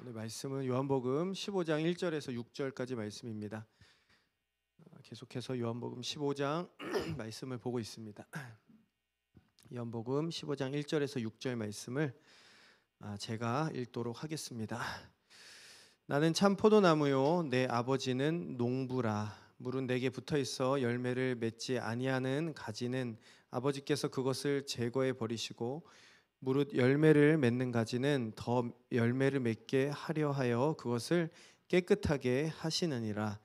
오늘 말씀은 요한복음 15장 1절에서 6절까지 말씀입니다. 계속해서 요한복음 15장 말씀을 보고 있습니다. 요한복음 15장 1절에서 6절 말씀을 제가 읽도록 하겠습니다. 나는 참 포도나무요 내 아버지는 농부라. 물은 내게 붙어 있어 열매를 맺지 아니하는 가지는 아버지께서 그것을 제거해 버리시고 무릇 열매를 맺는 가지는 더 열매를 맺게 하려 하여 그것을 깨끗하게 하시느니라.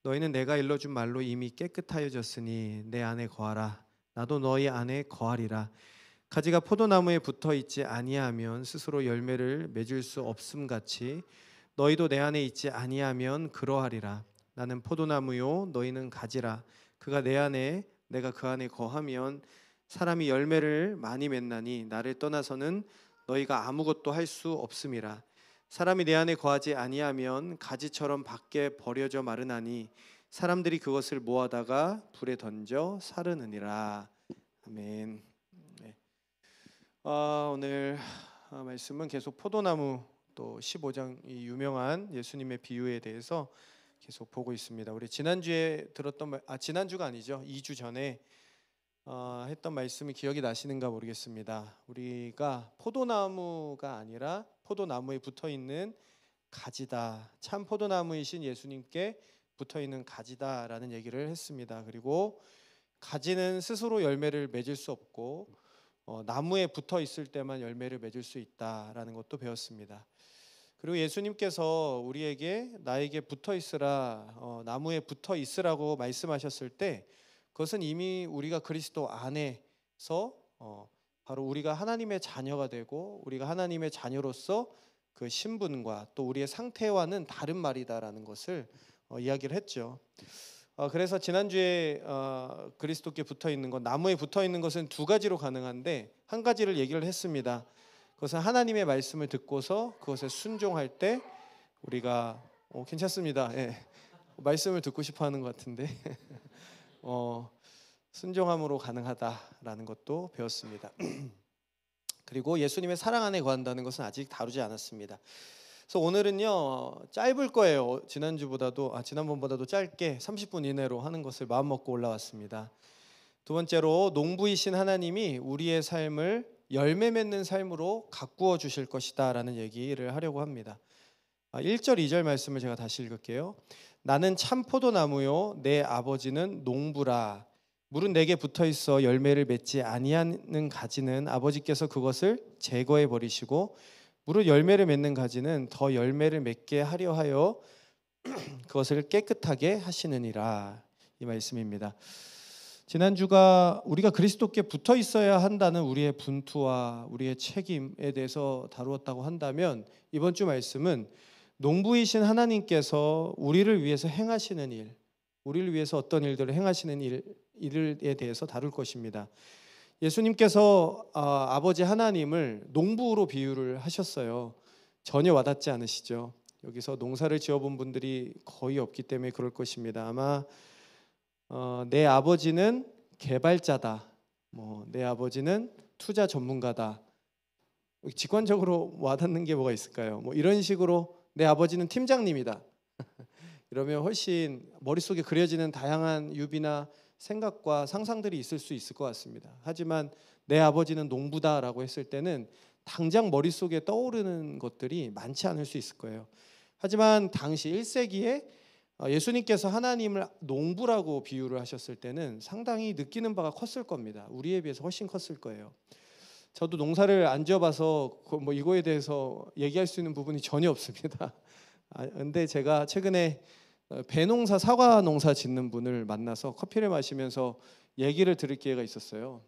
너희는 내가 일러준 말로 이미 깨끗하여졌으니 내 안에 거하라. 나도 너희 안에 거하리라. 가지가 포도나무에 붙어 있지 아니하면 스스로 열매를 맺을 수 없음 같이 너희도 내 안에 있지 아니하면 그러하리라. 나는 포도나무요 너희는 가지라. 그가 내 안에 내가 그 안에 거하면 사람이 열매를 많이 맺나니 나를 떠나서는 너희가 아무것도 할 수 없음이라. 사람이 내 안에 거하지 아니하면 가지처럼 밖에 버려져 마르나니 사람들이 그것을 모아다가 불에 던져 사르느니라. 아멘. 네. 오늘 말씀은 계속 포도나무 또 15장 이 유명한 예수님의 비유에 대해서 계속 보고 있습니다. 우리 지난주에 들었던 지난주가 아니죠. 2주 전에 했던 말씀이 기억이 나시는가 모르겠습니다. 우리가 포도나무가 아니라 포도나무에 붙어있는 가지다. 참 포도나무이신 예수님께 붙어있는 가지다라는 얘기를 했습니다. 그리고 가지는 스스로 열매를 맺을 수 없고 나무에 붙어있을 때만 열매를 맺을 수 있다라는 것도 배웠습니다. 그리고 예수님께서 우리에게 나에게 붙어있으라, 나무에 붙어있으라고 말씀하셨을 때 그것은 이미 우리가 그리스도 안에서 바로 우리가 하나님의 자녀가 되고 우리가 하나님의 자녀로서 그 신분과 또 우리의 상태와는 다른 말이다라는 것을 이야기를 했죠. 그래서 지난주에 그리스도께 붙어있는 것, 나무에 붙어있는 것은 두 가지로 가능한데 한 가지를 얘기를 했습니다. 그것은 하나님의 말씀을 듣고서 그것에 순종할 때 우리가 괜찮습니다. 예. 말씀을 듣고 싶어하는 것 같은데 순종함으로 가능하다라는 것도 배웠습니다. 그리고 예수님의 사랑 안에 거한다는 것은 아직 다루지 않았습니다. 그래서 오늘은요 짧을 거예요. 지난번보다도 짧게 30분 이내로 하는 것을 마음 먹고 올라왔습니다. 두 번째로 농부이신 하나님이 우리의 삶을 열매 맺는 삶으로 가꾸어 주실 것이다 라는 얘기를 하려고 합니다. 1절 2절 말씀을 제가 다시 읽을게요. 나는 참 포도나무요 내 아버지는 농부라. 물은 내게 붙어있어 열매를 맺지 아니하는 가지는 아버지께서 그것을 제거해 버리시고 무릇 열매를 맺는 가지는 더 열매를 맺게 하려 하여 그것을 깨끗하게 하시느니라. 이 말씀입니다. 지난주가 우리가 그리스도께 붙어 있어야 한다는 우리의 분투와 우리의 책임에 대해서 다루었다고 한다면 이번 주 말씀은 농부이신 하나님께서 우리를 위해서 행하시는 일, 우리를 위해서 어떤 일들을 행하시는 일에 대해서 다룰 것입니다. 예수님께서 아버지 하나님을 농부로 비유를 하셨어요. 전혀 와닿지 않으시죠? 여기서 농사를 지어본 분들이 거의 없기 때문에 그럴 것입니다. 아마 내 아버지는 개발자다, 내 아버지는 투자 전문가다, 직관적으로 와닿는 게 뭐가 있을까요? 이런 식으로 내 아버지는 팀장님이다 이러면 훨씬 머릿속에 그려지는 다양한 유비나 생각과 상상들이 있을 수 있을 것 같습니다. 하지만 내 아버지는 농부다라고 했을 때는 당장 머릿속에 떠오르는 것들이 많지 않을 수 있을 거예요. 하지만 당시 1세기에 예수님께서 하나님을 농부라고 비유를 하셨을 때는 상당히 느끼는 바가 컸을 겁니다. 우리에 비해서 훨씬 컸을 거예요. 저도 농사를 안 지어봐서 이거에 대해서 얘기할 수 있는 부분이 전혀 없습니다. 근데 제가 최근에 배농사, 사과 농사 짓는 분을 만나서 커피를 마시면서 얘기를 들을 기회가 있었어요.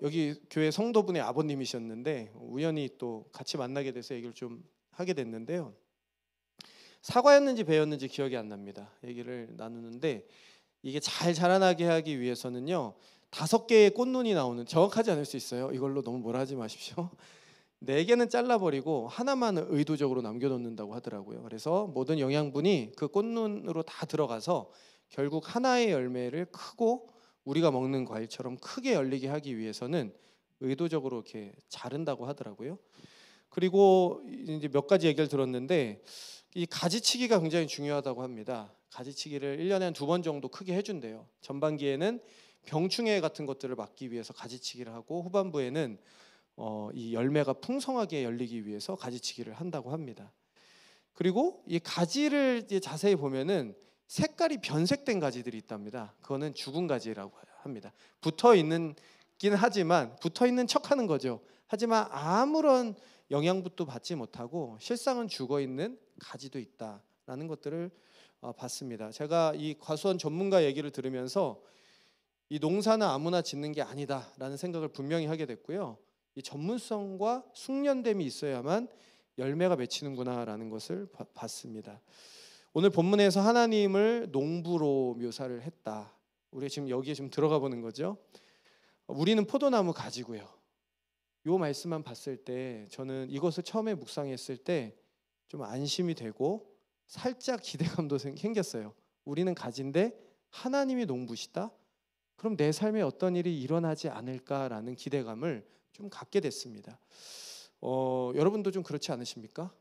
여기 교회 성도분의 아버님이셨는데 우연히 또 같이 만나게 돼서 얘기를 좀 하게 됐는데요. 사과였는지 배였는지 기억이 안 납니다. 얘기를 나누는데 이게 잘 자라나게 하기 위해서는요 5개의 꽃눈이 나오는, 정확하지 않을 수 있어요. 이걸로 너무 뭐라 하지 마십시오. 4개는 잘라버리고 하나만 의도적으로 남겨놓는다고 하더라고요. 그래서 모든 영양분이 그 꽃눈으로 다 들어가서 결국 하나의 열매를 크고 우리가 먹는 과일처럼 크게 열리게 하기 위해서는 의도적으로 이렇게 자른다고 하더라고요. 그리고 이제 몇 가지 얘기를 들었는데 이 가지치기가 굉장히 중요하다고 합니다. 가지치기를 1년에 한 2번 정도 크게 해준대요. 전반기에는 병충해 같은 것들을 막기 위해서 가지치기를 하고 후반부에는 이 열매가 풍성하게 열리기 위해서 가지치기를 한다고 합니다. 그리고 이 가지를 이제 자세히 보면은 색깔이 변색된 가지들이 있답니다. 그거는 죽은 가지라고 합니다. 붙어 있긴 하지만 붙어 있는 척하는 거죠. 하지만 아무런 영양분도 받지 못하고 실상은 죽어 있는 가지도 있다라는 것들을 봤습니다. 제가 이 과수원 전문가 얘기를 들으면서 이 농사는 아무나 짓는 게 아니다라는 생각을 분명히 하게 됐고요. 이 전문성과 숙련됨이 있어야만 열매가 맺히는구나라는 것을 봤습니다. 오늘 본문에서 하나님을 농부로 묘사를 했다. 우리가 지금 여기에 좀 들어가 보는 거죠. 우리는 포도나무 가지고요. 이 말씀만 봤을 때 저는 이것을 처음에 묵상했을 때 좀 안심이 되고 살짝 기대감도 생겼어요. 우리는 가지인데 하나님이 농부시다? 그럼 내 삶에 어떤 일이 일어나지 않을까라는 기대감을 좀 갖게 됐습니다. 여러분도 좀 그렇지 않으십니까?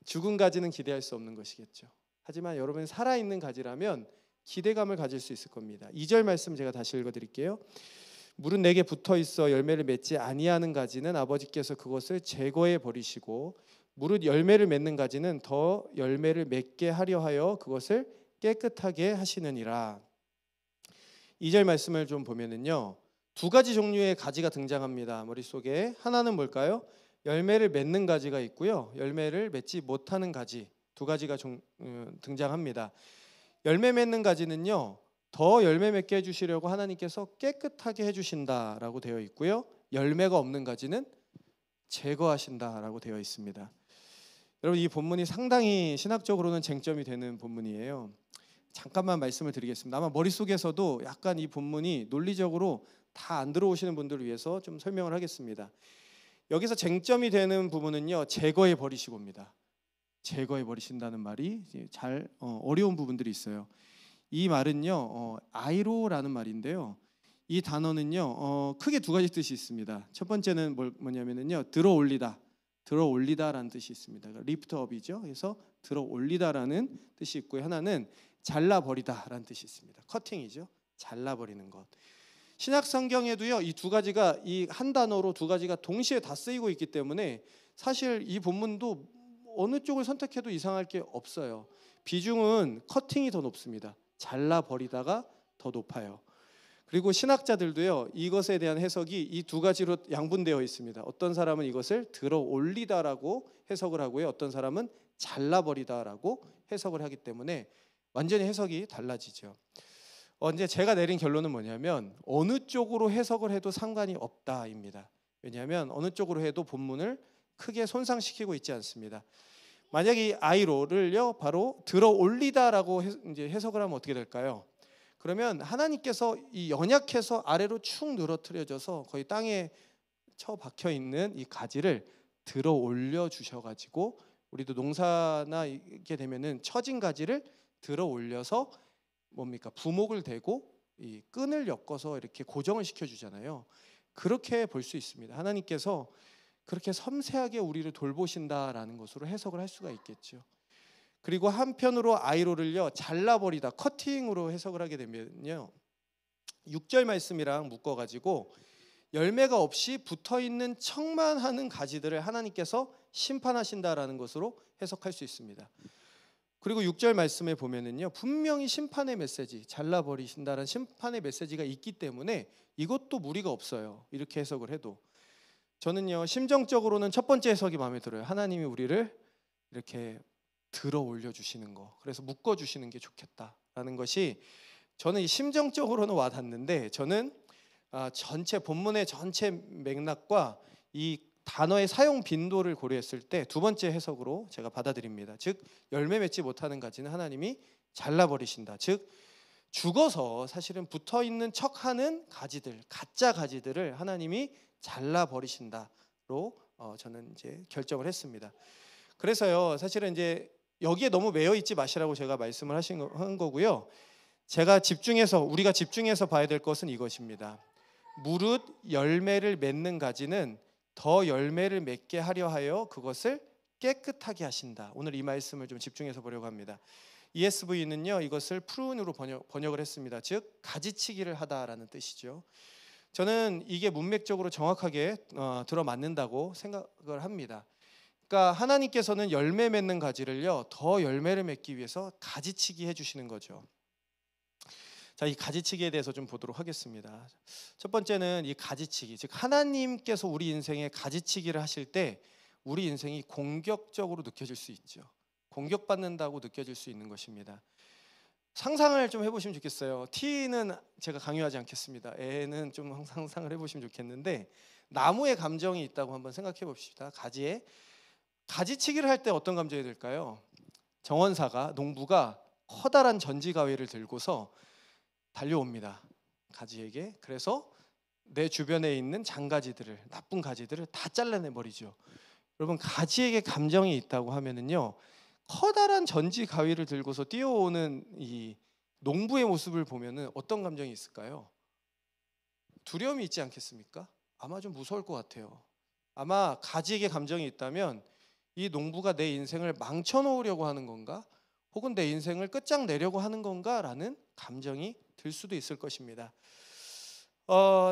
죽은 가지는 기대할 수 없는 것이겠죠. 하지만 여러분이 살아있는 가지라면 기대감을 가질 수 있을 겁니다. 2절 말씀 제가 다시 읽어드릴게요. 물은 내게 붙어 있어 열매를 맺지 아니하는 가지는 아버지께서 그것을 제거해 버리시고 무릇 열매를 맺는 가지는 더 열매를 맺게 하려 하여 그것을 깨끗하게 하시느니라. 2절 말씀을 좀 보면은요, 2가지 종류의 가지가 등장합니다. 머릿속에 하나는 뭘까요? 열매를 맺는 가지가 있고요, 열매를 맺지 못하는 가지, 2가지가 등장합니다. 열매 맺는 가지는요, 더 열매 맺게 해주시려고 하나님께서 깨끗하게 해주신다라고 되어 있고요, 열매가 없는 가지는 제거하신다라고 되어 있습니다. 여러분, 이 본문이 상당히 신학적으로는 쟁점이 되는 본문이에요. 잠깐만 말씀을 드리겠습니다. 아마 머릿속에서도 약간 이 본문이 논리적으로 다 안 들어오시는 분들을 위해서 좀 설명을 하겠습니다. 여기서 쟁점이 되는 부분은요, 제거해 버리시고입니다. 제거해 버리신다는 말이 잘 어려운 부분들이 있어요. 이 말은요, 아이로라는 말인데요, 이 단어는요, 크게 2가지 뜻이 있습니다. 첫 번째는 뭐냐면요, 들어올리다, 들어올리다라는 뜻이 있습니다. 리프트업이죠. 그래서 들어올리다라는 뜻이 있고요, 하나는 잘라버리다라는 뜻이 있습니다. 커팅이죠. 잘라버리는 것. 신약 성경에도요, 이 2가지가 이 한 단어로 2가지가 동시에 다 쓰이고 있기 때문에 사실 이 본문도 어느 쪽을 선택해도 이상할 게 없어요. 비중은 커팅이 더 높습니다. 잘라버리다가 더 높아요. 그리고 신학자들도요, 이것에 대한 해석이 이 2가지로 양분되어 있습니다. 어떤 사람은 이것을 들어올리다라고 해석을 하고요, 어떤 사람은 잘라버리다라고 해석을 하기 때문에 완전히 해석이 달라지죠. 이제 제가 내린 결론은 뭐냐면 어느 쪽으로 해석을 해도 상관이 없다입니다. 왜냐하면 어느 쪽으로 해도 본문을 크게 손상시키고 있지 않습니다. 만약에 이 아이로를요, 바로 들어올리다라고 이제 해석을 하면 어떻게 될까요? 그러면 하나님께서 이 연약해서 아래로 축 늘어뜨려져서 거의 땅에 처박혀 있는 이 가지를 들어올려 주셔가지고, 우리도 농사나 이게 되면은 처진 가지를 들어올려서 뭡니까? 부목을 대고 이 끈을 엮어서 이렇게 고정을 시켜주잖아요. 그렇게 볼 수 있습니다. 하나님께서 그렇게 섬세하게 우리를 돌보신다라는 것으로 해석을 할 수가 있겠죠. 그리고 한편으로 아이로를요, 잘라버리다, 커팅으로 해석을 하게 되면요, 6절 말씀이랑 묶어가지고 열매가 없이 붙어있는 척만 하는 가지들을 하나님께서 심판하신다라는 것으로 해석할 수 있습니다. 그리고 6절 말씀에 보면은요, 분명히 심판의 메시지, 잘라버리신다는 심판의 메시지가 있기 때문에 이것도 무리가 없어요. 이렇게 해석을 해도. 저는요, 심정적으로는 첫 번째 해석이 마음에 들어요. 하나님이 우리를 이렇게 들어 올려 주시는 거, 그래서 묶어 주시는 게 좋겠다라는 것이 저는 이 심정적으로는 와닿는데, 저는 전체 본문의 전체 맥락과 이 단어의 사용 빈도를 고려했을 때 2번째 해석으로 제가 받아들입니다. 즉, 열매 맺지 못하는 가지는 하나님이 잘라버리신다. 즉, 죽어서 사실은 붙어있는 척하는 가지들, 가짜 가지들을 하나님이 잘라버리신다로 저는 이제 결정을 했습니다. 그래서요, 사실은 이제 여기에 너무 매여 있지 마시라고 제가 말씀을 한 거고요, 우리가 집중해서 봐야 될 것은 이것입니다. 무릇 열매를 맺는 가지는 더 열매를 맺게 하려 하여 그것을 깨끗하게 하신다. 오늘 이 말씀을 좀 집중해서 보려고 합니다. ESV는요 이것을 프룬으로 번역을 했습니다. 즉 가지치기를 하다라는 뜻이죠. 저는 이게 문맥적으로 정확하게 들어맞는다고 생각을 합니다. 그러니까 하나님께서는 열매 맺는 가지를요 더 열매를 맺기 위해서 가지치기 해주시는 거죠. 자, 이 가지치기에 대해서 좀 보도록 하겠습니다. 첫 번째는 이 가지치기, 즉 하나님께서 우리 인생에 가지치기를 하실 때 우리 인생이 공격적으로 느껴질 수 있죠. 공격받는다고 느껴질 수 있는 것입니다. 상상을 좀 해보시면 좋겠어요. T는 제가 강요하지 않겠습니다. N은 좀 상상을 해보시면 좋겠는데 나무에 감정이 있다고 한번 생각해 봅시다. 가지에 가지치기를 할 때 어떤 감정이 들까요? 정원사가 농부가 커다란 전지가위를 들고서 달려옵니다. 가지에게. 그래서 내 주변에 있는 장가지들을, 나쁜 가지들을 다 잘라내 버리죠. 여러분 가지에게 감정이 있다고 하면은요 커다란 전지 가위를 들고서 뛰어오는 이 농부의 모습을 보면은 어떤 감정이 있을까요? 두려움이 있지 않겠습니까? 아마 좀 무서울 것 같아요. 아마 가지에게 감정이 있다면 이 농부가 내 인생을 망쳐놓으려고 하는 건가? 혹은 내 인생을 끝장내려고 하는 건가라는 감정이 들 수도 있을 것입니다.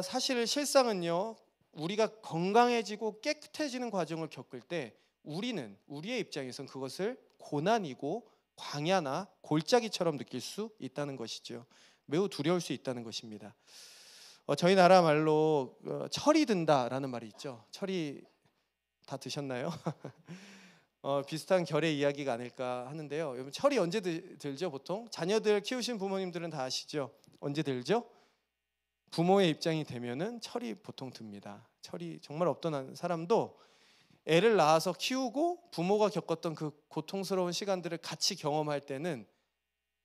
사실 실상은요 우리가 건강해지고 깨끗해지는 과정을 겪을 때 우리의 입장에선 그것을 고난이고 광야나 골짜기처럼 느낄 수 있다는 것이죠. 매우 두려울 수 있다는 것입니다. 저희 나라 말로 철이 든다라는 말이 있죠. 철이 다 드셨나요? 비슷한 결의 이야기가 아닐까 하는데요. 여러분 철이 언제 들죠? 보통 자녀들 키우신 부모님들은 다 아시죠? 언제 들죠? 부모의 입장이 되면은 철이 보통 듭니다. 철이 정말 없던 사람도 애를 낳아서 키우고 부모가 겪었던 그 고통스러운 시간들을 같이 경험할 때는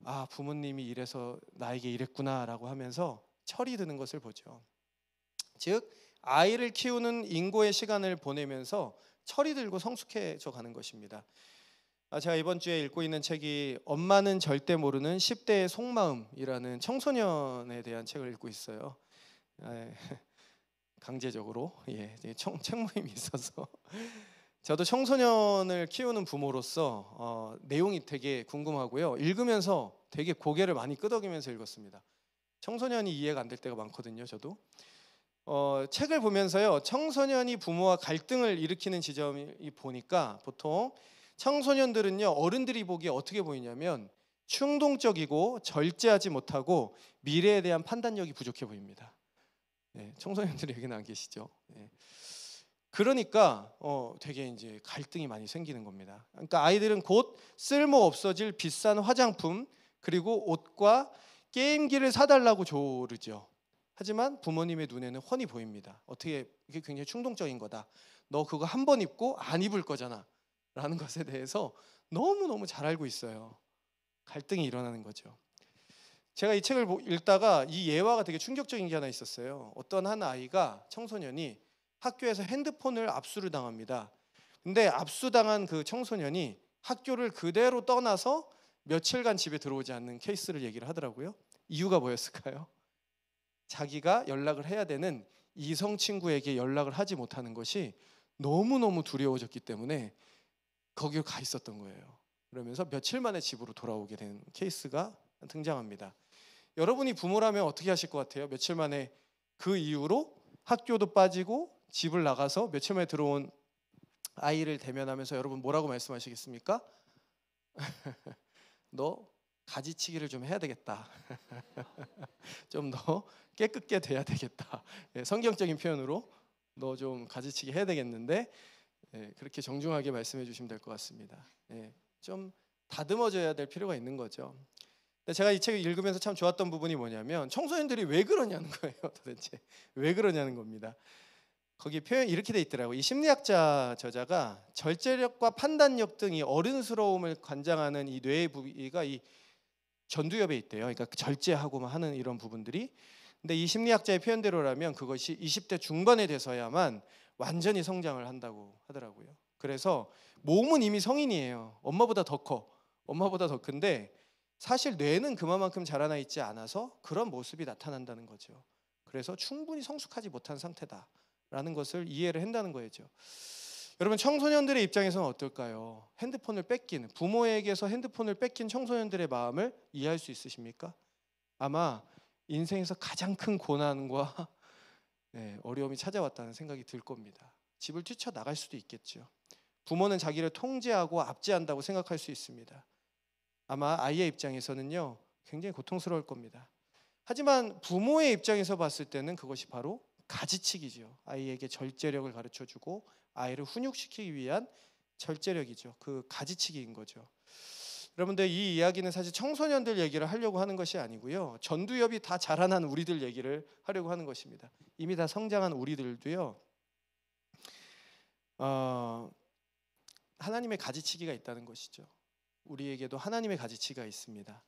아 부모님이 이래서 나에게 이랬구나라고 하면서 철이 드는 것을 보죠. 즉 아이를 키우는 인고의 시간을 보내면서 철이 들고 성숙해져 가는 것입니다. 제가 이번 주에 읽고 있는 책이 엄마는 절대 모르는 10대의 속마음이라는 청소년에 대한 책을 읽고 있어요. 강제적으로 책 모임이 있어서 저도 청소년을 키우는 부모로서 내용이 되게 궁금하고요. 읽으면서 되게 고개를 많이 끄덕이면서 읽었습니다. 청소년이 이해가 안 될 때가 많거든요. 저도 책을 보면서요 청소년이 부모와 갈등을 일으키는 지점이 보니까 보통 청소년들은요 어른들이 보기에 어떻게 보이냐면 충동적이고 절제하지 못하고 미래에 대한 판단력이 부족해 보입니다. 청소년들이 여기는 안 계시죠. 그러니까 되게 이제 갈등이 많이 생기는 겁니다. 그러니까 아이들은 곧 쓸모 없어질 비싼 화장품 그리고 옷과 게임기를 사달라고 조르죠. 하지만 부모님의 눈에는 훤히 보입니다. 어떻게 이게 굉장히 충동적인 거다. 너 그거 한 번 입고 안 입을 거잖아. 라는 것에 대해서 너무너무 잘 알고 있어요. 갈등이 일어나는 거죠. 제가 이 책을 읽다가 이 예화가 되게 충격적인 게 하나 있었어요. 어떤 한 아이가 청소년이 학교에서 핸드폰을 압수를 당합니다. 근데 압수당한 그 청소년이 학교를 그대로 떠나서 며칠간 집에 들어오지 않는 케이스를 얘기를 하더라고요. 이유가 뭐였을까요? 자기가 연락을 해야 되는 이성 친구에게 연락을 하지 못하는 것이 너무너무 두려워졌기 때문에 거기로 가 있었던 거예요. 그러면서 며칠 만에 집으로 돌아오게 된 케이스가 등장합니다. 여러분이 부모라면 어떻게 하실 것 같아요? 며칠 만에 그 이후로 학교도 빠지고 집을 나가서 며칠 만에 들어온 아이를 대면하면서 여러분 뭐라고 말씀하시겠습니까? 너 가지치기를 좀 해야 되겠다. 좀 더 깨끗게 돼야 되겠다. 성경적인 표현으로 너 좀 가지치기 해야 되겠는데 그렇게 정중하게 말씀해 주시면 될 것 같습니다. 좀 다듬어져야 될 필요가 있는 거죠. 근데 제가 이 책을 읽으면서 참 좋았던 부분이 뭐냐면 청소년들이 왜 그러냐는 거예요. 도대체 왜 그러냐는 겁니다. 거기 표현이 이렇게 돼 있더라고요. 이 심리학자 저자가 절제력과 판단력 등이 어른스러움을 관장하는 이 뇌의 부위가 이 전두엽에 있대요. 그러니까 절제하고만 하는 이런 부분들이. 근데 이 심리학자의 표현대로라면 그것이 20대 중반에 돼서야만 완전히 성장을 한다고 하더라고요. 그래서 몸은 이미 성인이에요. 엄마보다 더 커. 엄마보다 더 큰데 사실 뇌는 그만큼 자라나 있지 않아서 그런 모습이 나타난다는 거죠. 그래서 충분히 성숙하지 못한 상태다라는 라는 것을 이해를 한다는 거죠. 여러분, 청소년들의 입장에서는 어떨까요? 핸드폰을 뺏긴, 부모에게서 핸드폰을 뺏긴 청소년들의 마음을 이해할 수 있으십니까? 아마 인생에서 가장 큰 고난과 어려움이 찾아왔다는 생각이 들 겁니다. 집을 뛰쳐나갈 수도 있겠죠. 부모는 자기를 통제하고 압제한다고 생각할 수 있습니다. 아마 아이의 입장에서는요, 굉장히 고통스러울 겁니다. 하지만 부모의 입장에서 봤을 때는 그것이 바로 가지치기죠. 아이에게 절제력을 가르쳐주고 아이를 훈육시키기 위한 절제력이죠. 그 가지치기인 거죠. 여러분들, 이 이야기는 사실 청소년들 얘기를 하려고 하는 것이 아니고요, 전두엽이 다 자라난 우리들 얘기를 하려고 하는 것입니다. 이미 다 성장한 우리들도요, 하나님의 가지치기가 있다는 것이죠. 우리에게도 하나님의 가지치기가 있습니다.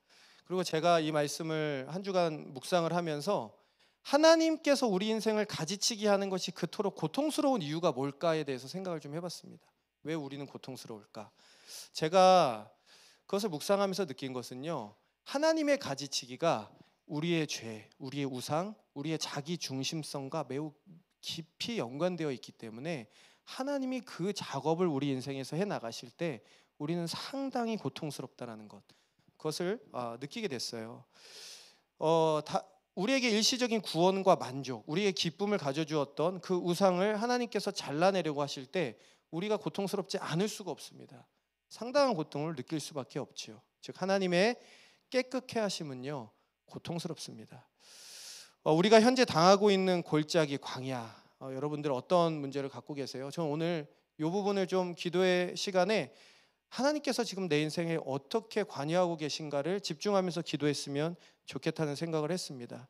그리고 제가 이 말씀을 한 주간 묵상을 하면서 하나님께서 우리 인생을 가지치기 하는 것이 그토록 고통스러운 이유가 뭘까에 대해서 생각을 좀 해봤습니다. 왜 우리는 고통스러울까? 제가 그것을 묵상하면서 느낀 것은요, 하나님의 가지치기가 우리의 죄, 우리의 우상, 우리의 자기 중심성과 매우 깊이 연관되어 있기 때문에 하나님이 그 작업을 우리 인생에서 해나가실 때 우리는 상당히 고통스럽다는 것, 그것을 느끼게 됐어요. 우리에게 일시적인 구원과 만족, 우리의 기쁨을 가져주었던 그 우상을 하나님께서 잘라내려고 하실 때 우리가 고통스럽지 않을 수가 없습니다. 상당한 고통을 느낄 수밖에 없지요. 즉, 하나님의 깨끗게 하심은요, 고통스럽습니다. 우리가 현재 당하고 있는 골짜기 광야, 여러분들 어떤 문제를 갖고 계세요? 저는 오늘 이 부분을 좀 기도의 시간에 하나님께서 지금 내 인생에 어떻게 관여하고 계신가를 집중하면서 기도했으면 좋겠다는 생각을 했습니다.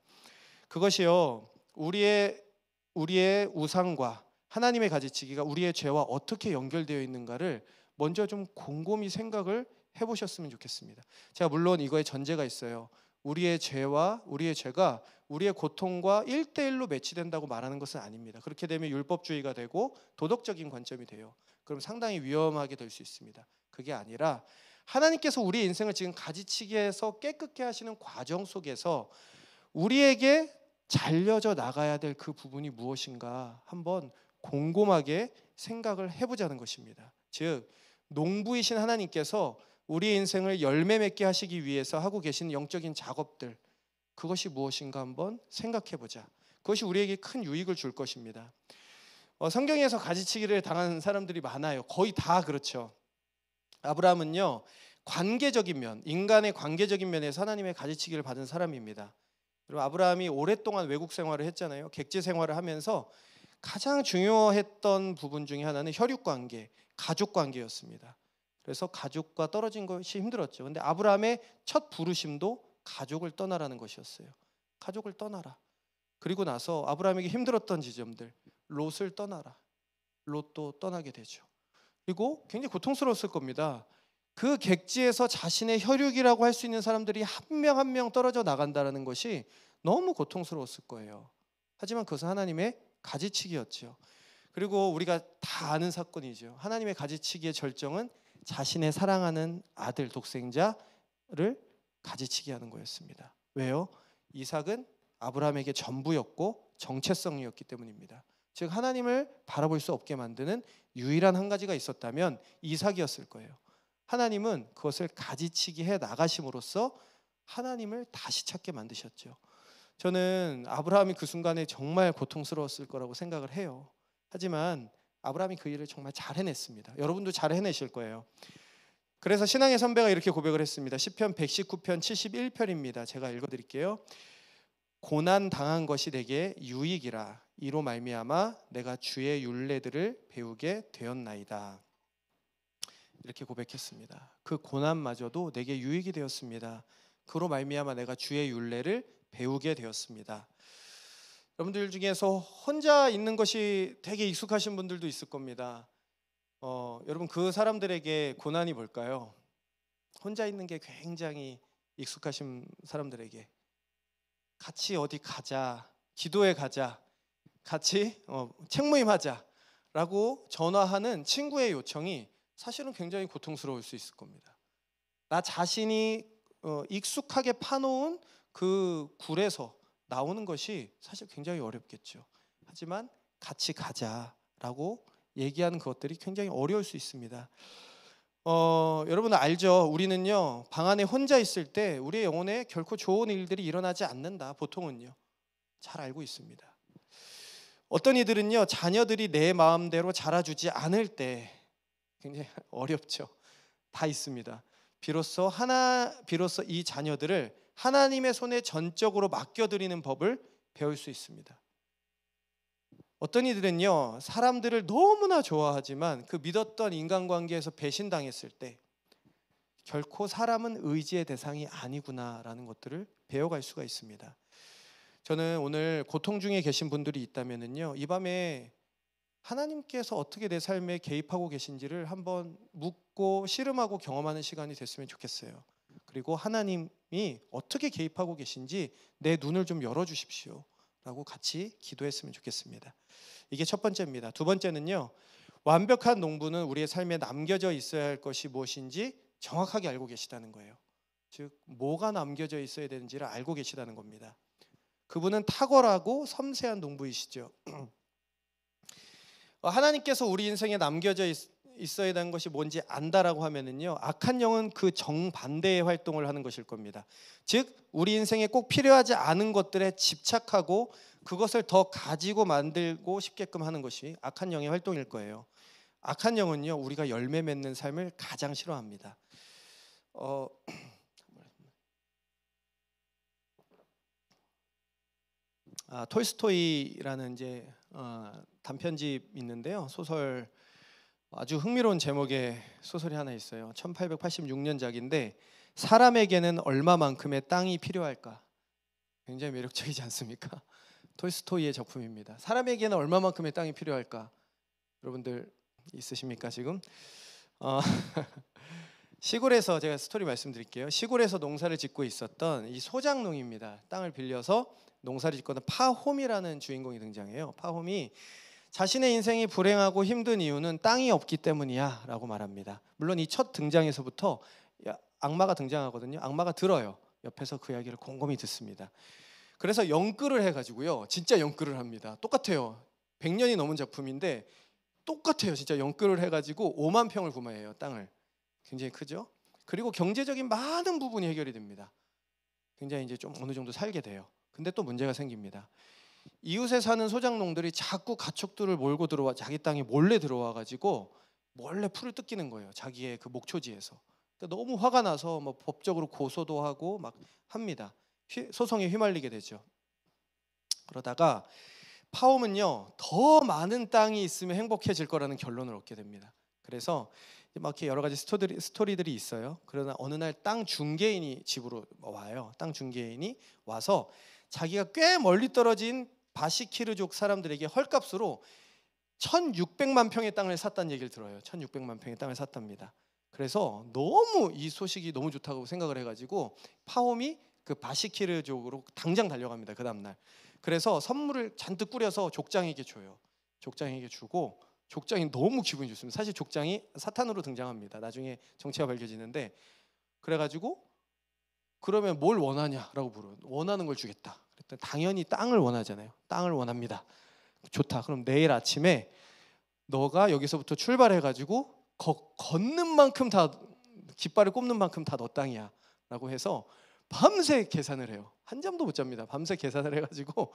그것이요, 우리의 우상과 하나님의 가지치기가 우리의 죄와 어떻게 연결되어 있는가를 먼저 좀 곰곰이 생각을 해보셨으면 좋겠습니다. 제가 물론 이거에 전제가 있어요. 우리의 죄가 우리의 고통과 1대1로 매치된다고 말하는 것은 아닙니다. 그렇게 되면 율법주의가 되고 도덕적인 관점이 돼요. 그럼 상당히 위험하게 될 수 있습니다. 그게 아니라 하나님께서 우리 인생을 지금 가지치기해서 깨끗게 하시는 과정 속에서 우리에게 잘려져 나가야 될 그 부분이 무엇인가 한번 곰곰하게 생각을 해보자는 것입니다. 즉, 농부이신 하나님께서 우리 인생을 열매 맺게 하시기 위해서 하고 계신 영적인 작업들, 그것이 무엇인가 한번 생각해보자. 그것이 우리에게 큰 유익을 줄 것입니다. 성경에서 가지치기를 당한 사람들이 많아요. 거의 다 그렇죠. 아브라함은요, 관계적인 면, 인간의 관계적인 면에서 하나님의 가지치기를 받은 사람입니다. 그리고 아브라함이 오랫동안 외국 생활을 했잖아요. 객지 생활을 하면서 가장 중요했던 부분 중에 하나는 혈육 관계, 가족 관계였습니다. 그래서 가족과 떨어진 것이 힘들었죠. 근데 아브라함의 첫 부르심도 가족을 떠나라는 것이었어요. 가족을 떠나라. 그리고 나서 아브라함에게 힘들었던 지점들, 롯을 떠나라. 롯도 떠나게 되죠. 그리고 굉장히 고통스러웠을 겁니다. 그 객지에서 자신의 혈육이라고 할 수 있는 사람들이 한 명 한 명 떨어져 나간다는 것이 너무 고통스러웠을 거예요. 하지만 그것은 하나님의 가지치기였죠. 그리고 우리가 다 아는 사건이죠. 하나님의 가지치기의 절정은 자신의 사랑하는 아들 독생자를 가지치기 하는 거였습니다. 왜요? 이삭은 아브라함에게 전부였고 정체성이었기 때문입니다. 즉, 하나님을 바라볼 수 없게 만드는 유일한 한 가지가 있었다면 이삭이었을 거예요. 하나님은 그것을 가지치기 해 나가심으로써 하나님을 다시 찾게 만드셨죠. 저는 아브라함이 그 순간에 정말 고통스러웠을 거라고 생각을 해요. 하지만 아브라함이 그 일을 정말 잘 해냈습니다. 여러분도 잘 해내실 거예요. 그래서 신앙의 선배가 이렇게 고백을 했습니다. 시편 119편 71편입니다. 제가 읽어드릴게요. 고난 당한 것이 내게 유익이라 이로 말미암아 내가 주의 율례들을 배우게 되었나이다. 이렇게 고백했습니다. 그 고난마저도 내게 유익이 되었습니다. 그로 말미암아 내가 주의 율례를 배우게 되었습니다. 여러분들 중에서 혼자 있는 것이 되게 익숙하신 분들도 있을 겁니다. 여러분, 그 사람들에게 고난이 뭘까요? 혼자 있는 게 굉장히 익숙하신 사람들에게 같이 어디 가자, 기도회 가자, 같이 책 모임하자라고 전화하는 친구의 요청이 사실은 굉장히 고통스러울 수 있을 겁니다. 나 자신이 익숙하게 파놓은 그 굴에서 나오는 것이 사실 굉장히 어렵겠죠. 하지만 같이 가자라고 얘기하는 것들이 굉장히 어려울 수 있습니다. 여러분 알죠? 우리는요 방 안에 혼자 있을 때 우리의 영혼에 결코 좋은 일들이 일어나지 않는다. 보통은요 잘 알고 있습니다. 어떤 이들은요 자녀들이 내 마음대로 자라주지 않을 때 굉장히 어렵죠. 다 있습니다. 비로소 이 자녀들을 하나님의 손에 전적으로 맡겨드리는 법을 배울 수 있습니다. 어떤 이들은요 사람들을 너무나 좋아하지만 그 믿었던 인간관계에서 배신당했을 때 결코 사람은 의지의 대상이 아니구나라는 것들을 배워갈 수가 있습니다. 저는 오늘 고통 중에 계신 분들이 있다면은요 이 밤에 하나님께서 어떻게 내 삶에 개입하고 계신지를 한번 묻고 씨름하고 경험하는 시간이 됐으면 좋겠어요. 그리고 하나님이 어떻게 개입하고 계신지 내 눈을 좀 열어주십시오 라고 같이 기도했으면 좋겠습니다. 이게 첫 번째입니다. 두 번째는요 완벽한 농부는 우리의 삶에 남겨져 있어야 할 것이 무엇인지 정확하게 알고 계시다는 거예요. 즉 뭐가 남겨져 있어야 되는지를 알고 계시다는 겁니다. 그분은 탁월하고 섬세한 농부이시죠. 하나님께서 우리 인생에 남겨져 있어야 되는 것이 뭔지 안다라고 하면은요 악한 영은 그 정반대의 활동을 하는 것일 겁니다. 즉 우리 인생에 꼭 필요하지 않은 것들에 집착하고 그것을 더 가지고 만들고 싶게끔 하는 것이 악한 영의 활동일 거예요. 악한 영은요 우리가 열매 맺는 삶을 가장 싫어합니다. 톨스토이라는 이제 단편집 있는데요. 소설 아주 흥미로운 제목의 소설이 하나 있어요. 1886년작인데 사람에게는 얼마만큼의 땅이 필요할까? 굉장히 매력적이지 않습니까? 톨스토이의 작품입니다. 사람에게는 얼마만큼의 땅이 필요할까? 여러분들 있으십니까 지금? 시골에서 제가 스토리 말씀드릴게요. 시골에서 농사를 짓고 있었던 이 소작농입니다. 땅을 빌려서 농사를 짓거든 파홈이라는 주인공이 등장해요. 파홈이 자신의 인생이 불행하고 힘든 이유는 땅이 없기 때문이야 라고 말합니다. 물론 이 첫 등장에서부터 악마가 등장하거든요. 악마가 들어요. 옆에서 그 이야기를 곰곰이 듣습니다. 그래서 연끌을 해가지고요 진짜 연끌을 합니다. 똑같아요. 100년이 넘은 작품인데 똑같아요. 진짜 연끌을 해가지고 5만 평을 구매해요. 땅을. 굉장히 크죠. 그리고 경제적인 많은 부분이 해결이 됩니다. 굉장히 이제 좀 어느 정도 살게 돼요. 근데 또 문제가 생깁니다. 이웃에 사는 소작농들이 자꾸 가축들을 몰고 들어와 자기 땅에 몰래 들어와 가지고 몰래 풀을 뜯기는 거예요. 자기의 그 목초지에서. 그러니까 너무 화가 나서 뭐 법적으로 고소도 하고 막 합니다. 소송에 휘말리게 되죠. 그러다가 파홈은요 더 많은 땅이 있으면 행복해질 거라는 결론을 얻게 됩니다. 그래서 막 이렇게 여러 가지 스토리들이 있어요. 그러나 어느 날 땅 중개인이 집으로 와요. 땅 중개인이 와서 자기가 꽤 멀리 떨어진 바시키르족 사람들에게 헐값으로 1600만 평의 땅을 샀다는 얘기를 들어요. 1600만 평의 땅을 샀답니다. 그래서 너무 이 소식이 너무 좋다고 생각을 해가지고 파홈이 그 바시키르족으로 당장 달려갑니다. 그 다음날. 그래서 선물을 잔뜩 꾸려서 족장에게 줘요. 족장에게 주고 족장이 너무 기분이 좋습니다. 사실 족장이 사탄으로 등장합니다. 나중에 정체가 밝혀지는데 그래가지고 그러면 뭘 원하냐라고 물어요. 원하는 걸 주겠다. 그랬더니 당연히 땅을 원하잖아요. 땅을 원합니다. 좋다. 그럼 내일 아침에 너가 여기서부터 출발해가지고 걷는 만큼 다 깃발을 꼽는 만큼 다 너 땅이야 라고 해서 밤새 계산을 해요. 한 잠도 못 잡니다. 밤새 계산을 해가지고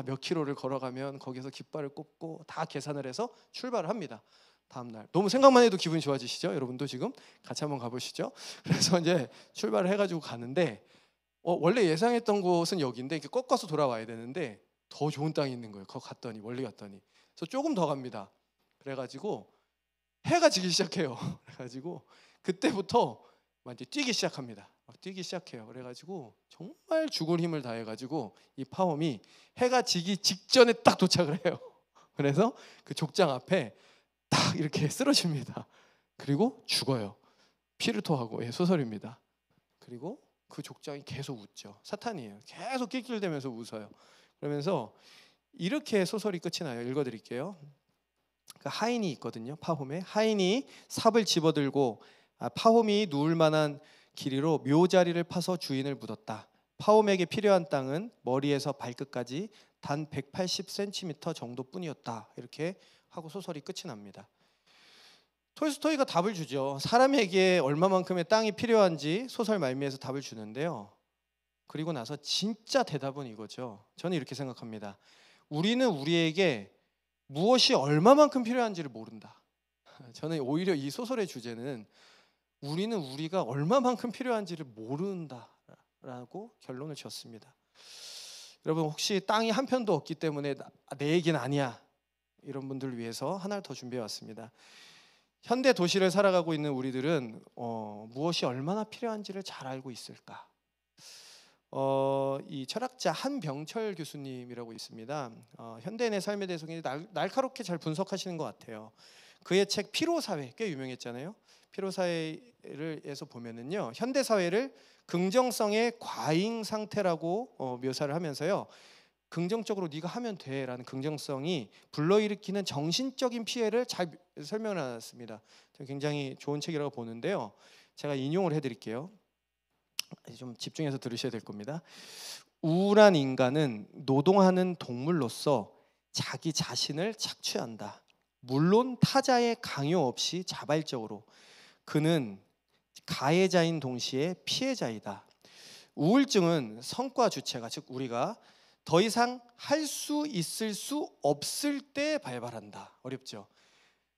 몇 킬로를 걸어가면 거기서 깃발을 꼽고 다 계산을 해서 출발을 합니다. 다음날 너무 생각만 해도 기분이 좋아지시죠? 여러분도 지금 같이 한번 가보시죠. 그래서 이제 출발을 해가지고 가는데 원래 예상했던 곳은 여기인데 이렇게 꺾어서 돌아와야 되는데 더 좋은 땅이 있는 거예요. 거기 갔더니 멀리 갔더니 그래서 조금 더 갑니다. 그래가지고 해가 지기 시작해요. 그래가지고 그때부터 이제 뛰기 시작합니다. 막 뛰기 시작해요. 그래가지고 정말 죽을 힘을 다해가지고 이 파홈이 해가 지기 직전에 딱 도착을 해요. 그래서 그 족장 앞에 딱 이렇게 쓰러집니다. 그리고 죽어요. 피를 토하고. 소설입니다. 그리고 그 족장이 계속 웃죠. 사탄이에요. 계속 낄낄대면서 웃어요. 그러면서 이렇게 소설이 끝이 나요. 읽어드릴게요. 그 하인이 있거든요. 파홈에 하인이 삽을 집어들고 파홈이 누울 만한 길이로 묘자리를 파서 주인을 묻었다. 파홈에게 필요한 땅은 머리에서 발끝까지 단 180cm 정도뿐이었다. 이렇게 하고 소설이 끝이 납니다. 톨스토이가 답을 주죠. 사람에게 얼마만큼의 땅이 필요한지 소설 말미에서 답을 주는데요. 그리고 나서 진짜 대답은 이거죠. 저는 이렇게 생각합니다. 우리는 우리에게 무엇이 얼마만큼 필요한지를 모른다. 저는 오히려 이 소설의 주제는 우리는 우리가 얼마만큼 필요한지를 모른다라고 결론을 지었습니다. 여러분, 혹시 땅이 한 편도 없기 때문에 내 얘기는 아니야, 이런 분들을 위해서 하나를 더 준비해 왔습니다. 현대 도시를 살아가고 있는 우리들은 무엇이 얼마나 필요한지를 잘 알고 있을까? 이 철학자 한병철 교수님이라고 있습니다. 현대인의 삶에 대해서 굉장히 날카롭게 잘 분석하시는 것 같아요. 그의 책 피로사회 꽤 유명했잖아요. 피로사회에서 보면은요, 현대 사회를 긍정성의 과잉 상태라고 묘사를 하면서요, 긍정적으로 네가 하면 돼라는 긍정성이 불러일으키는 정신적인 피해를 잘 설명을 해놨습니다. 굉장히 좋은 책이라고 보는데요. 제가 인용을 해드릴게요. 좀 집중해서 들으셔야 될 겁니다. 우울한 인간은 노동하는 동물로서 자기 자신을 착취한다. 물론 타자의 강요 없이 자발적으로. 그는 가해자인 동시에 피해자이다. 우울증은 성과 주체가, 즉 우리가 더 이상 할 수 있을 수 없을 때 발발한다. 어렵죠?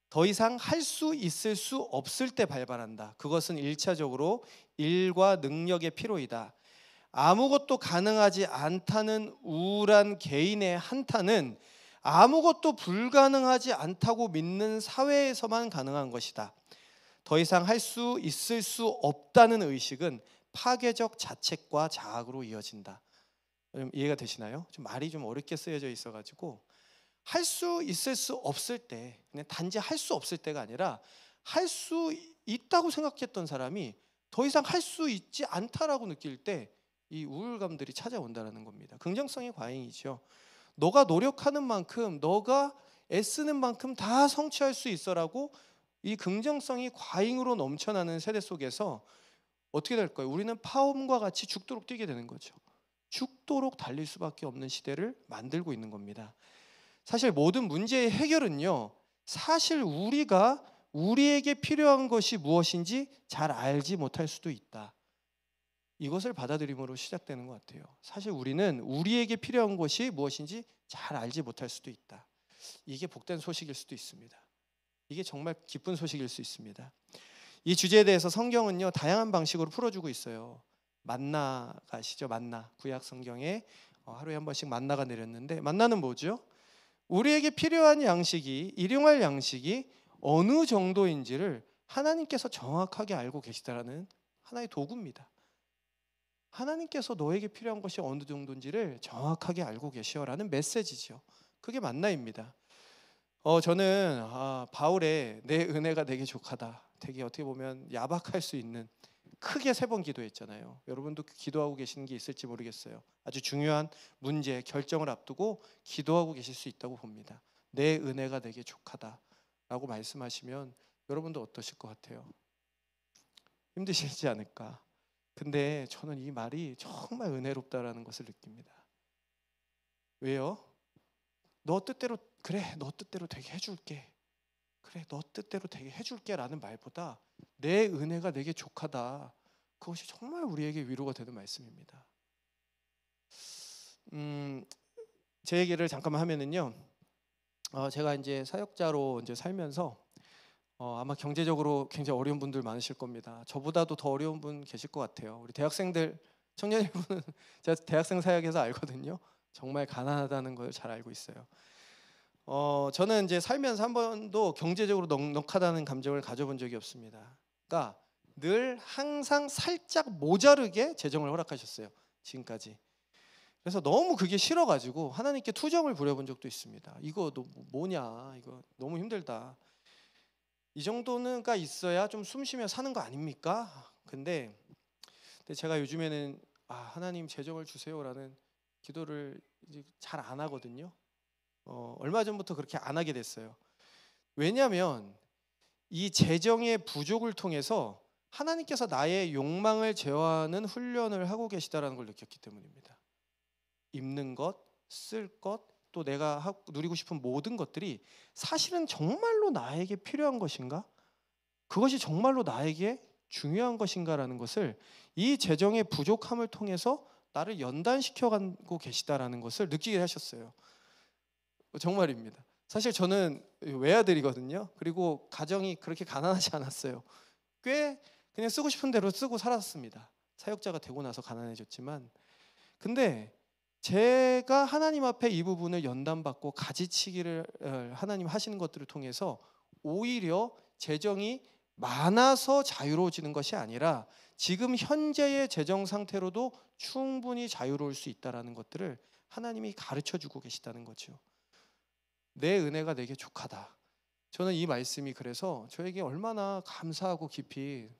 더 이상 할 수 있을 수 없을 때 발발한다. 그것은 1차적으로 일과 능력의 피로이다. 아무것도 가능하지 않다는 우울한 개인의 한탄은 아무것도 불가능하지 않다고 믿는 사회에서만 가능한 것이다. 더 이상 할 수 있을 수 없다는 의식은 파괴적 자책과 자학으로 이어진다. 좀 이해가 되시나요? 좀 말이 좀 어렵게 쓰여져 있어가지고, 할 수 있을 수 없을 때, 그냥 단지 할 수 없을 때가 아니라 할 수 있다고 생각했던 사람이 더 이상 할 수 있지 않다라고 느낄 때 이 우울감들이 찾아온다는 겁니다. 긍정성의 과잉이죠. 너가 노력하는 만큼, 너가 애쓰는 만큼 다 성취할 수 있어라고 이 긍정성이 과잉으로 넘쳐나는 세대 속에서 어떻게 될까요? 우리는 파엄과 같이 죽도록 뛰게 되는 거죠. 죽도록 달릴 수밖에 없는 시대를 만들고 있는 겁니다. 사실 모든 문제의 해결은요, 사실 우리가 우리에게 필요한 것이 무엇인지 잘 알지 못할 수도 있다. 이것을 받아들임으로 시작되는 것 같아요. 사실 우리는 우리에게 필요한 것이 무엇인지 잘 알지 못할 수도 있다. 이게 복된 소식일 수도 있습니다. 이게 정말 기쁜 소식일 수 있습니다. 이 주제에 대해서 성경은요, 다양한 방식으로 풀어주고 있어요. 만나가 아시죠? 만나. 구약 성경에 하루에 한 번씩 만나가 내렸는데, 만나는 뭐죠? 우리에게 필요한 양식이, 일용할 양식이 어느 정도인지를 하나님께서 정확하게 알고 계시다라는 하나의 도구입니다. 하나님께서 너에게 필요한 것이 어느 정도인지를 정확하게 알고 계시오라는 메시지죠. 그게 만나입니다. 저는 바울의 내 은혜가 내게 족하다, 되게 어떻게 보면 야박할 수 있는, 크게 3번 기도했잖아요. 여러분도 기도하고 계시는 게 있을지 모르겠어요. 아주 중요한 문제, 결정을 앞두고 기도하고 계실 수 있다고 봅니다. 내 은혜가 내게 족하다라고 말씀하시면 여러분도 어떠실 것 같아요? 힘드시지 않을까? 근데 저는 이 말이 정말 은혜롭다라는 것을 느낍니다. 왜요? 너 뜻대로, 그래, 너 뜻대로 되게 해줄게. 그래, 너 뜻대로 되게 해줄게 라는 말보다 내 은혜가 내게 족하다, 그것이 정말 우리에게 위로가 되는 말씀입니다. 제 얘기를 잠깐만 하면은요, 제가 이제 사역자로 이제 살면서 아마 경제적으로 굉장히 어려운 분들 많으실 겁니다. 저보다도 더 어려운 분 계실 것 같아요. 우리 대학생들, 청년 여러분은 제가 대학생 사역에서 알거든요. 정말 가난하다는 걸 잘 알고 있어요. 저는 이제 살면서 한 번도 경제적으로 넉넉하다는 감정을 가져본 적이 없습니다. 그러니까 늘 항상 살짝 모자르게 재정을 허락하셨어요, 지금까지. 그래서 너무 그게 싫어가지고 하나님께 투정을 부려본 적도 있습니다. 이거 너 뭐냐, 이거 너무 힘들다. 이 정도는가 있어야 좀 숨 쉬며 사는 거 아닙니까? 근데 제가 요즘에는 하나님 재정을 주세요라는 기도를 이제 잘 안 하거든요. 얼마 전부터 그렇게 안 하게 됐어요. 왜냐하면 이 재정의 부족을 통해서 하나님께서 나의 욕망을 제어하는 훈련을 하고 계시다라는 걸 느꼈기 때문입니다. 입는 것, 쓸 것, 또 내가 누리고 싶은 모든 것들이 사실은 정말로 나에게 필요한 것인가? 그것이 정말로 나에게 중요한 것인가라는 것을 이 재정의 부족함을 통해서 나를 연단시켜 가고 계시다라는 것을 느끼게 하셨어요. 정말입니다. 사실 저는 외아들이거든요. 그리고 가정이 그렇게 가난하지 않았어요. 꽤 그냥 쓰고 싶은 대로 쓰고 살았습니다. 사역자가 되고 나서 가난해졌지만, 근데 제가 하나님 앞에 이 부분을 연단받고 가지치기를 하나님 하시는 것들을 통해서 오히려 재정이 많아서 자유로워지는 것이 아니라 지금 현재의 재정 상태로도 충분히 자유로울 수 있다라는 것들을 하나님이 가르쳐 주고 계시다는 거죠. 내 은혜가 내게 족하다. 저는 이 말씀이 그래서 저에게 얼마나 감사하고 깊이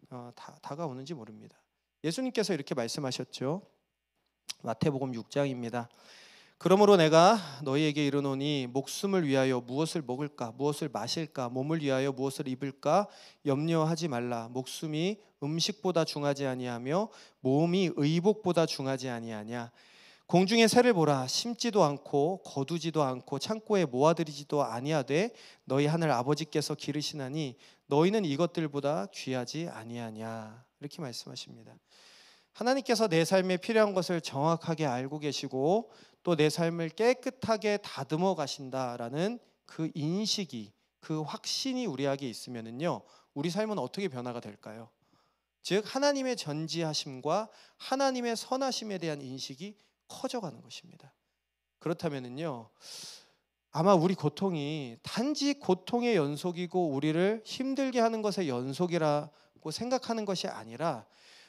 다가오는지 모릅니다. 예수님께서 이렇게 말씀하셨죠. 마태복음 6장입니다. 그러므로 내가 너희에게 이르노니 목숨을 위하여 무엇을 먹을까 무엇을 마실까 몸을 위하여 무엇을 입을까 염려하지 말라. 목숨이 음식보다 중하지 아니하며 몸이 의복보다 중하지 아니하냐. 공중의 새를 보라. 심지도 않고 거두지도 않고 창고에 모아들이지도 아니하되 너희 하늘 아버지께서 기르시나니 너희는 이것들보다 귀하지 아니하냐. 이렇게 말씀하십니다. 하나님께서 내 삶에 필요한 것을 정확하게 알고 계시고 또 내 삶을 깨끗하게 다듬어 가신다라는 그 인식이, 그 확신이 우리에게 있으면은요, 우리 삶은 어떻게 변화가 될까요? 즉 하나님의 전지하심과 하나님의 선하심에 대한 인식이 커져가는 것입니다. 그렇다면은요, 아마 우리 고통이 단지 고통의 연속이고 우리를 힘들게 하는 것의 연속이라고 생각하는 것이 아니라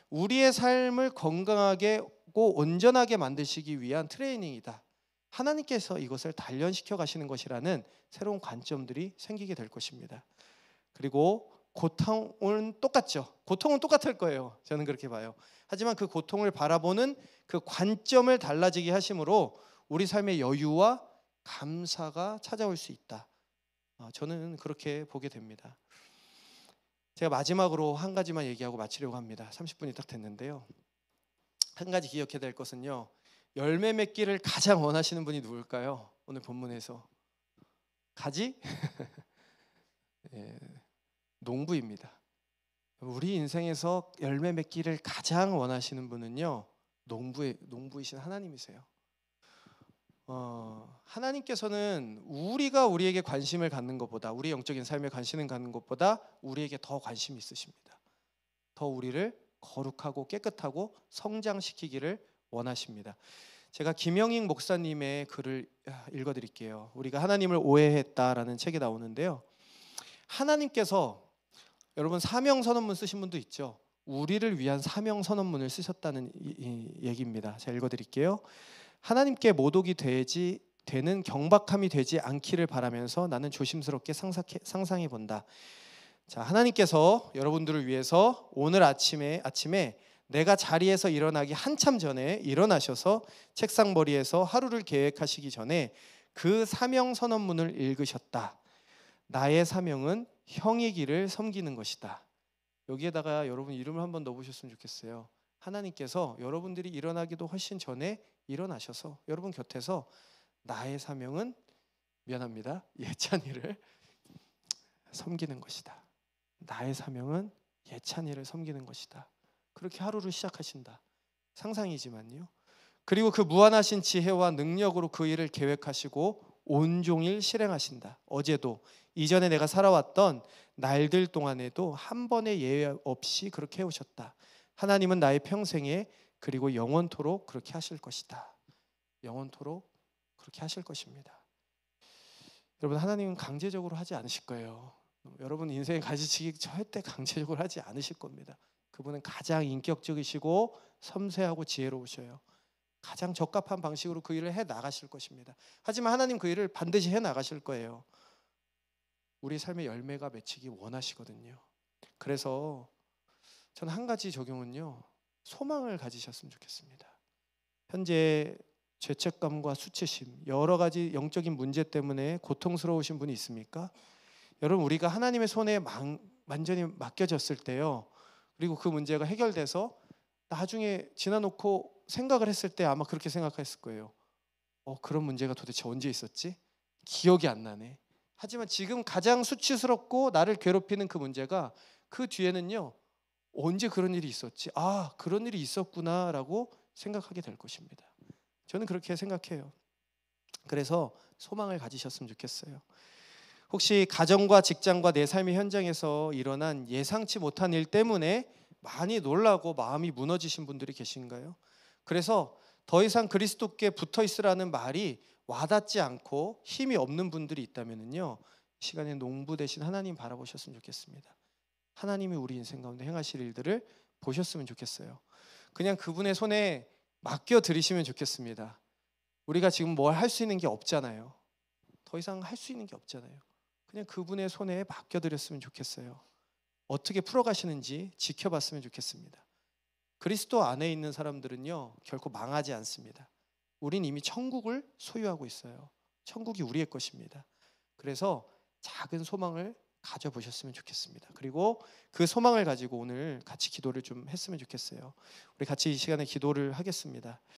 우리의 삶을 건강하게 온전하게 만드시기 위한 트레이닝이다. 하나님께서 이것을 단련시켜 가시는 것이라는 새로운 관점들이 생기게 될 것입니다. 그리고 고통은 똑같죠. 고통은 똑같을 거예요. 저는 그렇게 봐요. 하지만 그 고통을 바라보는 그 관점을 달라지게 하심으로 우리 삶의 여유와 감사가 찾아올 수 있다. 저는 그렇게 보게 됩니다. 제가 마지막으로 한 가지만 얘기하고 마치려고 합니다. 30분이 딱 됐는데요. 한 가지 기억해야 될 것은요, 열매 맺기를 가장 원하시는 분이 누굴까요? 오늘 본문에서 가지? 예, 농부입니다. 우리 인생에서 열매 맺기를 가장 원하시는 분은요, 농부이신 하나님이세요. 하나님께서는 우리가 우리에게 관심을 갖는 것보다, 우리 영적인 삶에 관심을 갖는 것보다 우리에게 더 관심이 있으십니다. 더 우리를 거룩하고 깨끗하고 성장시키기를 원하십니다. 제가 김영익 목사님의 글을 읽어드릴게요. 우리가 하나님을 오해했다라는 책에 나오는데요, 하나님께서, 여러분 사명선언문 쓰신 분도 있죠. 우리를 위한 사명선언문을 쓰셨다는 얘기입니다. 제가 읽어드릴게요. 하나님께 모독이 되는 경박함이 되지 않기를 바라면서 나는 조심스럽게 상상해 본다. 자, 하나님께서 여러분들을 위해서 오늘 아침에 내가 자리에서 일어나기 한참 전에 일어나셔서 책상머리에서 하루를 계획하시기 전에 그 사명 선언문을 읽으셨다. 나의 사명은 형의 길을 섬기는 것이다. 여기에다가 여러분 이름을 한번 넣어보셨으면 좋겠어요. 하나님께서 여러분들이 일어나기도 훨씬 전에 일어나셔서 여러분 곁에서 나의 사명은, 미안합니다, 예찬이를 섬기는 것이다. 나의 사명은 예찬이를 섬기는 것이다. 그렇게 하루를 시작하신다. 상상이지만요. 그리고 그 무한하신 지혜와 능력으로 그 일을 계획하시고 온종일 실행하신다. 어제도, 이전에 내가 살아왔던 날들 동안에도 한 번의 예외 없이 그렇게 해오셨다. 하나님은 나의 평생에 그리고 영원토록 그렇게 하실 것이다. 영원토록 그렇게 하실 것입니다. 여러분, 하나님은 강제적으로 하지 않으실 거예요. 여러분 인생에 가지치기 절대 강제적으로 하지 않으실 겁니다. 그분은 가장 인격적이시고 섬세하고 지혜로우셔요. 가장 적합한 방식으로 그 일을 해 나가실 것입니다. 하지만 하나님 그 일을 반드시 해 나가실 거예요. 우리 삶의 열매가 맺히기 원하시거든요. 그래서 저는 한 가지 적용은요, 소망을 가지셨으면 좋겠습니다. 현재 죄책감과 수치심, 여러 가지 영적인 문제 때문에 고통스러우신 분이 있습니까? 여러분, 우리가 하나님의 손에 완전히 맡겨졌을 때요, 그리고 그 문제가 해결돼서 나중에 지나놓고 생각을 했을 때 아마 그렇게 생각했을 거예요. 그런 문제가 도대체 언제 있었지? 기억이 안 나네. 하지만 지금 가장 수치스럽고 나를 괴롭히는 그 문제가 그 뒤에는요, 언제 그런 일이 있었지? 아, 그런 일이 있었구나라고 생각하게 될 것입니다. 저는 그렇게 생각해요. 그래서 소망을 가지셨으면 좋겠어요. 혹시 가정과 직장과 내 삶의 현장에서 일어난 예상치 못한 일 때문에 많이 놀라고 마음이 무너지신 분들이 계신가요? 그래서 더 이상 그리스도께 붙어 있으라는 말이 와닿지 않고 힘이 없는 분들이 있다면요, 이 시간에 농부 되신 하나님 바라보셨으면 좋겠습니다. 하나님이 우리 인생 가운데 행하실 일들을 보셨으면 좋겠어요. 그냥 그분의 손에 맡겨 드리시면 좋겠습니다. 우리가 지금 뭘 할 수 있는 게 없잖아요. 더 이상 할 수 있는 게 없잖아요. 그냥 그분의 손에 맡겨 드렸으면 좋겠어요. 어떻게 풀어가시는지 지켜봤으면 좋겠습니다. 그리스도 안에 있는 사람들은요, 결코 망하지 않습니다. 우린 이미 천국을 소유하고 있어요. 천국이 우리의 것입니다. 그래서 작은 소망을 가져보셨으면 좋겠습니다. 그리고 그 소망을 가지고 오늘 같이 기도를 좀 했으면 좋겠어요. 우리 같이 이 시간에 기도를 하겠습니다.